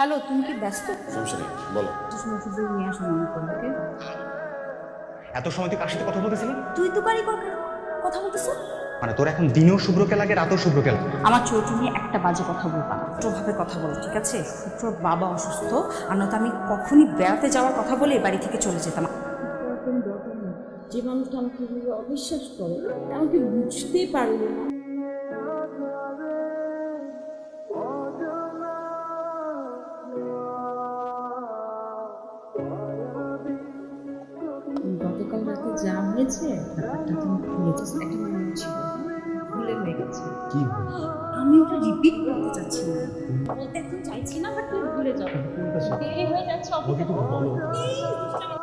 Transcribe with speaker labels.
Speaker 1: Hello, তুমি কি ব্যস্ত?
Speaker 2: সমস্যা নেই, বলো।
Speaker 1: ওষুধ নিয়ে আসো মনে করো, ওকে?
Speaker 2: এত সময় তুই কার সাথে কথা বলতেছিলি?
Speaker 1: তুই তো গাড়ি কর কথা বলতেছো।
Speaker 2: মানে তোর এখন দিনেও শুভ্রকে লাগে, রাতেও শুভ্রকে লাগে?
Speaker 1: আমার চরিত্র নিয়ে একটা বাজে কথা বলবা না, ছোটভাবে কথা বলো, ঠিক আছে? শুভ্রর বাবা অসুস্থ, আর নয়তো আমি কখনই বেড়াতে যাওয়ার কথা বলে বাড়ি থেকে চলে যেতাম।
Speaker 3: কোনো দরকার নেই। যে মানুষটা আমাকে এভাবে অবিশ্বাস করে আমাকে বুঝতেই পারলো না। গতকাল রাতে যা হয়েছে ব্যাপারটা তুমি ভুলে যাচ্ছ, একটা মেয়ে ছিল, ভুলে হয়ে গেছে।
Speaker 2: কি
Speaker 1: আমি ওটা রিপিট করতে চাচ্ছি না।
Speaker 3: বলতে এখন চাইছি না, বাট তুমি ভুলে যাও।
Speaker 2: বলতেছো?
Speaker 3: দেরি হয়ে যাচ্ছে অফিসে।
Speaker 2: বলো।
Speaker 3: প্লিজ দুষ্টামি